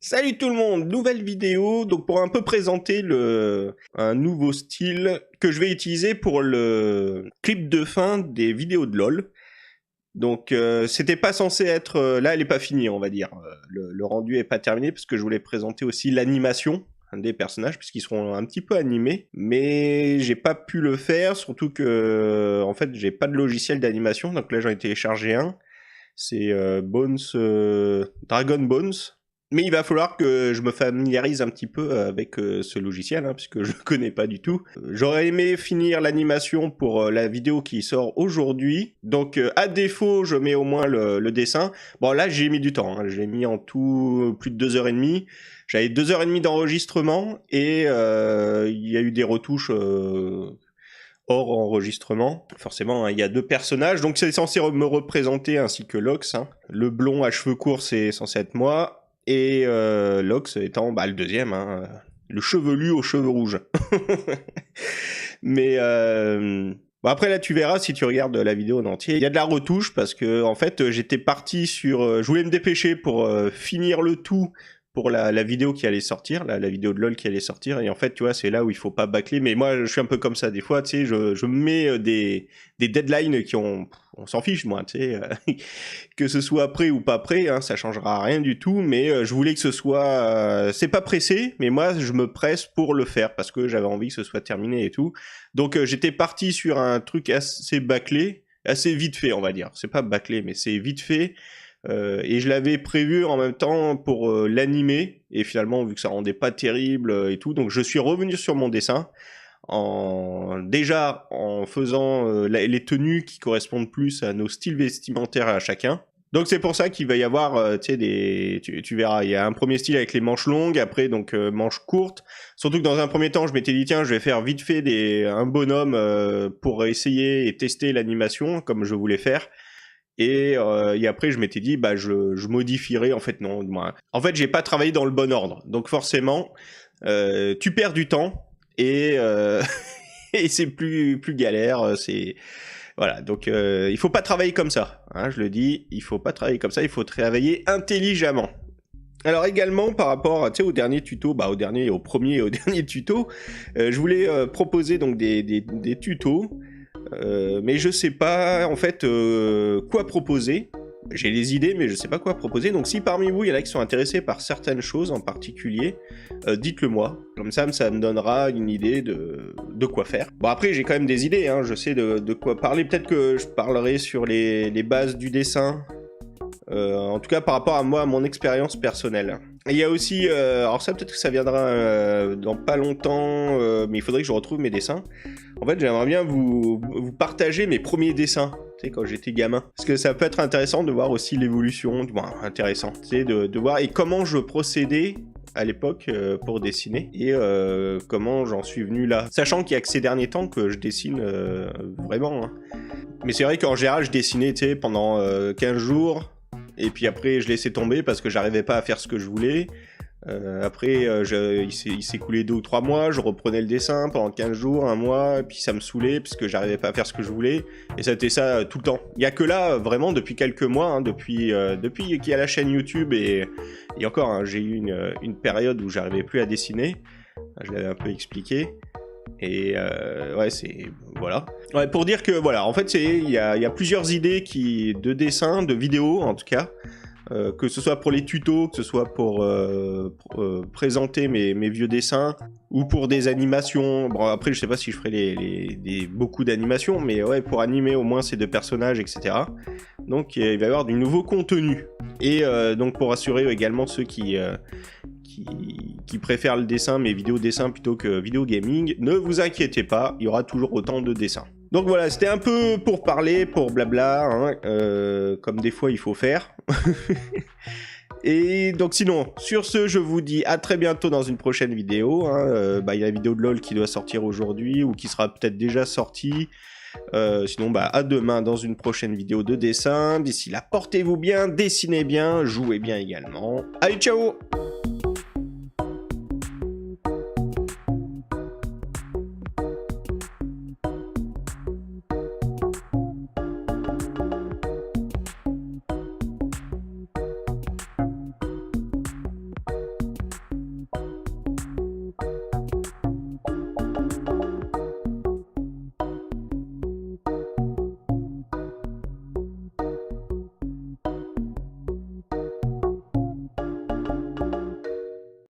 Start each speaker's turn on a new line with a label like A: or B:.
A: Salut tout le monde, nouvelle vidéo, donc pour un peu présenter un nouveau style que je vais utiliser pour le clip de fin des vidéos de LoL. Donc c'était pas censé être, là elle est pas finie on va dire, le rendu est pas terminé parce que je voulais présenter aussi l'animation des personnages puisqu'ils seront un petit peu animés, mais j'ai pas pu le faire, surtout que en fait j'ai pas de logiciel d'animation, donc là j'en ai téléchargé un, c'est Dragon Bones. Mais il va falloir que je me familiarise un petit peu avec ce logiciel, hein, puisque je ne connais pas du tout. J'aurais aimé finir l'animation pour la vidéo qui sort aujourd'hui. Donc, à défaut, je mets au moins le dessin. Bon, là, j'ai mis du temps. Hein. J'ai mis en tout plus de 2h30. J'avais 2h30 d'enregistrement et il y a eu des retouches hors enregistrement. Forcément, hein, il y a deux personnages. Donc, c'est censé me représenter ainsi que Lox. Hein. Le blond à cheveux courts, c'est censé être moi. Et Lox étant le deuxième, hein, le chevelu aux cheveux rouges. Mais bon, après là tu verras si tu regardes la vidéo en entier, il y a de la retouche parce que en fait j'étais parti sur, je voulais me dépêcher pour finir le tout pour la vidéo qui allait sortir, la vidéo de LoL qui allait sortir, et en fait, tu vois, c'est là où il faut pas bâcler, mais moi, je suis un peu comme ça, des fois, tu sais, je me mets des deadlines qui ont... On s'en fiche, moi, tu sais, que ce soit prêt ou pas prêt, hein, ça changera rien du tout, mais je voulais que ce soit... c'est pas pressé, mais moi, je me presse pour le faire, parce que j'avais envie que ce soit terminé et tout. Donc, j'étais parti sur un truc assez bâclé, assez vite fait, on va dire. C'est pas bâclé, mais c'est vite fait. Et je l'avais prévu en même temps pour l'animer, et finalement vu que ça rendait pas terrible et tout, donc je suis revenu sur mon dessin, déjà en faisant les tenues qui correspondent plus à nos styles vestimentaires à chacun. Donc c'est pour ça qu'il va y avoir, tu sais, tu verras, il y a un premier style avec les manches longues, après donc manches courtes. Surtout que dans un premier temps, je m'étais dit tiens, je vais faire vite fait un bonhomme pour essayer et tester l'animation comme je voulais faire. Et après, je m'étais dit, je modifierai. En fait, non. En fait, j'ai pas travaillé dans le bon ordre. Donc, forcément, tu perds du temps et, et c'est plus galère. Voilà. Donc, il faut pas travailler comme ça. Hein, je le dis, il faut pas travailler comme ça. Il faut travailler intelligemment. Alors également par rapport, tu sais, au dernier tuto, au premier et au dernier tuto, je voulais proposer donc des tutos. Mais je sais pas en fait quoi proposer. J'ai des idées mais je sais pas quoi proposer. Donc si parmi vous il y en a qui sont intéressés par certaines choses en particulier, dites-le moi. Comme ça me donnera une idée de quoi faire. Bon après j'ai quand même des idées, hein. Je sais de quoi parler. Peut-être que je parlerai sur les bases du dessin. En tout cas par rapport à moi, à mon expérience personnelle. Et il y a aussi, alors ça peut-être que ça viendra dans pas longtemps, mais il faudrait que je retrouve mes dessins. En fait, j'aimerais bien vous partager mes premiers dessins, tu sais, quand j'étais gamin. Parce que ça peut être intéressant de voir aussi l'évolution, intéressant, tu sais, de voir et comment je procédais à l'époque pour dessiner et comment j'en suis venu là. Sachant qu'il y a que ces derniers temps que je dessine vraiment. Hein. Mais c'est vrai qu'en général, je dessinais, tu sais, pendant 15 jours. Et puis après, je laissais tomber parce que j'arrivais pas à faire ce que je voulais. Après, il s'est écoulé 2 ou 3 mois, je reprenais le dessin pendant 15 jours, 1 mois, et puis ça me saoulait parce que j'arrivais pas à faire ce que je voulais. Et ça a été ça tout le temps. Il y a que là, vraiment, depuis quelques mois, hein, depuis qu'il y a la chaîne YouTube, et encore, hein, j'ai eu une période où j'arrivais plus à dessiner. Je l'avais un peu expliqué. Et ouais, c'est... Voilà. Ouais, pour dire que, voilà, en fait, il y a plusieurs idées de dessins, de vidéos, en tout cas, que ce soit pour les tutos, que ce soit pour présenter mes vieux dessins, ou pour des animations. Bon, après, je sais pas si je ferai beaucoup d'animations, mais ouais, pour animer au moins ces 2 personnages, etc. Donc, il va y avoir du nouveau contenu. Et donc, pour assurer également ceux qui préfèrent le dessin, mais vidéo dessin plutôt que vidéo gaming, ne vous inquiétez pas, il y aura toujours autant de dessins. Donc voilà, c'était un peu pour parler, pour blabla, hein, comme des fois il faut faire. Et donc sinon, sur ce, je vous dis à très bientôt dans une prochaine vidéo. Hein. Il y a la vidéo de LoL qui doit sortir aujourd'hui, ou qui sera peut-être déjà sortie. Sinon, à demain dans une prochaine vidéo de dessin. D'ici là, portez-vous bien, dessinez bien, jouez bien également. Allez, ciao!